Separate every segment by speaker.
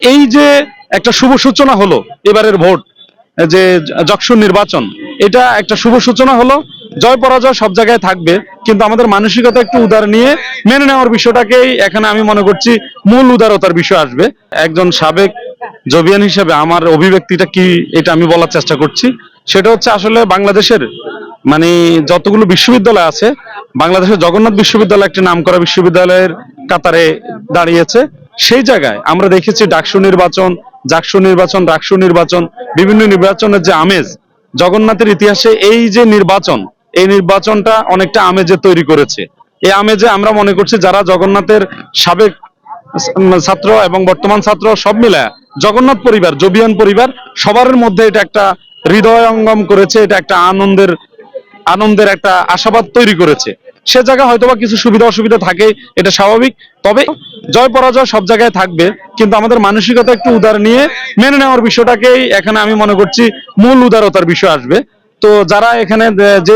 Speaker 1: এই যে একটা শুভ সূচনা হলো এবারের ভোট, যে যকসুর নির্বাচন, এটা একটা শুভ সূচনা হলো। জয় পরাজয় সব জায়গায় থাকবে, কিন্তু আমাদের মানসিকতা একটু উদার নিয়ে মেনে নেওয়ার বিষয়টাকেই এখানে আমি মনে করছি মূল উদারতার বিষয় আসবে। একজন সাবেক জবিয়ান হিসেবে আমার অভিব্যক্তিটা কি এটা আমি বলার চেষ্টা করছি। সেটা হচ্ছে আসলে বাংলাদেশের মানে যতগুলো বিশ্ববিদ্যালয় আছে, বাংলাদেশের জগন্নাথ বিশ্ববিদ্যালয় একটি নামকরা বিশ্ববিদ্যালয়ের কাতারে দাঁড়িয়েছে। সেই জায়গায় আমরা দেখেছি ডাকসু নির্বাচন, জাকসু নির্বাচন, রাকসু নির্বাচন, বিভিন্ন নির্বাচনের যে আমেজ জগন্নাথের ইতিহাসে, এই যে নির্বাচন, এই নির্বাচনটা অনেকটা আমেজে তৈরি করেছে। এই আমেজে আমরা মনে করছি যারা জগন্নাথের সাবেক ছাত্র এবং বর্তমান ছাত্র সব মিলে জগন্নাথ পরিবার, জবিয়ান পরিবার সবার মধ্যে এটা একটা হৃদয়ঙ্গম করেছে, এটা একটা আনন্দের একটা আশাবাদ তৈরি করেছে। সে জায়গায় হয়তোবা কিছু সুবিধা অসুবিধা থাকে, এটা স্বাভাবিক। তবে জয় পরাজয় সব জায়গায় থাকবে, কিন্তু আমাদের মানসিকতা একটু উদার নিয়ে মেনে নেওয়ার বিষয়টাকেই এখানে আমি মনে করছি মূল উদারতার বিষয় আসবে। তো যারা এখানে যে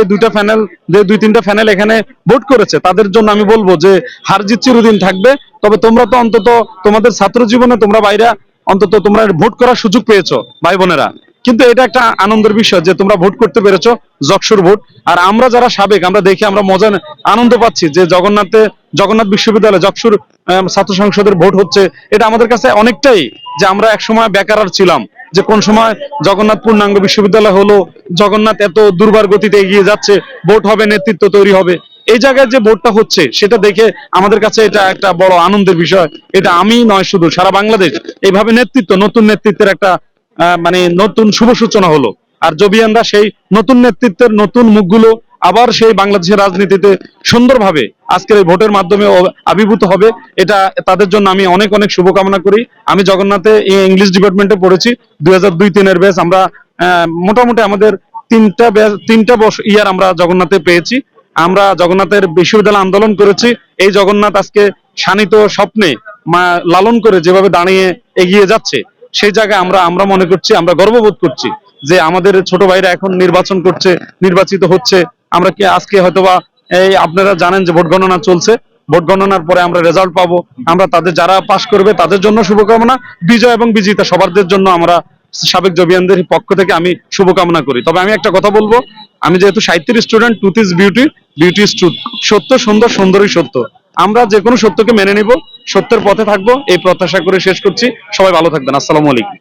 Speaker 1: দুই তিনটা প্যানেল এখানে ভোট করেছে, তাদের জন্য আমি বলবো যে হার জিত চিরদিন থাকবে। তবে তোমরা তো অন্তত তোমাদের ছাত্র জীবনে তোমরা বাইরে অন্তত তোমরা ভোট করার সুযোগ পেয়েছো ভাই বোনেরা, কিন্তু এটা একটা আনন্দের বিষয় যে তোমরা ভোট করতে পেরেছো, যকসুর ভোট। আর আমরা যারা সাবেক, আমরা দেখি আমরা মজা আনন্দ পাচ্ছি যে জগন্নাথ বিশ্ববিদ্যালয় যকসুর ছাত্র সংসদের ভোট হচ্ছে। এটা আমাদের কাছে অনেকটাই, যে আমরা একসময় বেকার ছিলাম, যে কোন সময় জগন্নাথ পূর্ণাঙ্গ বিশ্ববিদ্যালয় হলো, জগন্নাথ এত দুর্বার গতিতে এগিয়ে যাচ্ছে, ভোট হবে, নেতৃত্ব তৈরি হবে। এই জায়গায় যে ভোটটা হচ্ছে সেটা দেখে আমাদের কাছে এটা একটা বড় আনন্দের বিষয়। এটা আমি নয়, শুধু সারা বাংলাদেশ এইভাবে নতুন নেতৃত্বের একটা মানে নতুন শুভ সূচনা হলো। আর জবিয়ানরা সেই নতুন নেতৃত্বের নতুন মুখগুলো আবার সেই বাংলাদেশের রাজনীতিতে সুন্দরভাবে আজকের এই ভোটের মাধ্যমে আবির্ভূত হবে। এটা তাদের জন্য আমি অনেক অনেক শুভকামনা করি। আমি জগন্নাথে ইংলিশ ডিপার্টমেন্টে পড়েছি, 2002-03 ব্যাচ। আমরা মোটামুটি আমাদের তিনটা ইয়ার আমরা জগন্নাথে পেয়েছি। আমরা জগন্নাথের বিশ্ববিদ্যালয় আন্দোলন করেছি। এই জগন্নাথ আজকে শানিত স্বপ্নে লালন করে যেভাবে দাঁড়িয়ে এগিয়ে যাচ্ছে, সেই জায়গায় আমরা মনে করছি, আমরা গর্ববোধ করছি যে আমাদের ছোট ভাইরা এখন নির্বাচন করছে, নির্বাচিত হচ্ছে। আমরা কি আজকে হয়তোবা এই আপনারা জানেন যে ভোট গণনা চলছে, ভোট গণনার পরে আমরা রেজাল্ট পাবো। আমরা তাদের যারা পাশ করবে তাদের জন্য শুভকামনা, বিজয় এবং বিজেতা সবার জন্য আমরা সাবেক জবিয়ানদের পক্ষ থেকে আমি শুভকামনা করি। তবে আমি একটা কথা বলবো, আমি যেহেতু সাহিত্যের student, truth is beauty, beauty is truth, সত্য সুন্দর, সুন্দরই সত্য। আমরা যে কোনো সত্যকে মেনে নিব, সত্যের পথে থাকবো, এই প্রত্যাশা করে শেষ করছি। সবাই ভালো থাকবেন। আসসালামু আলাইকুম।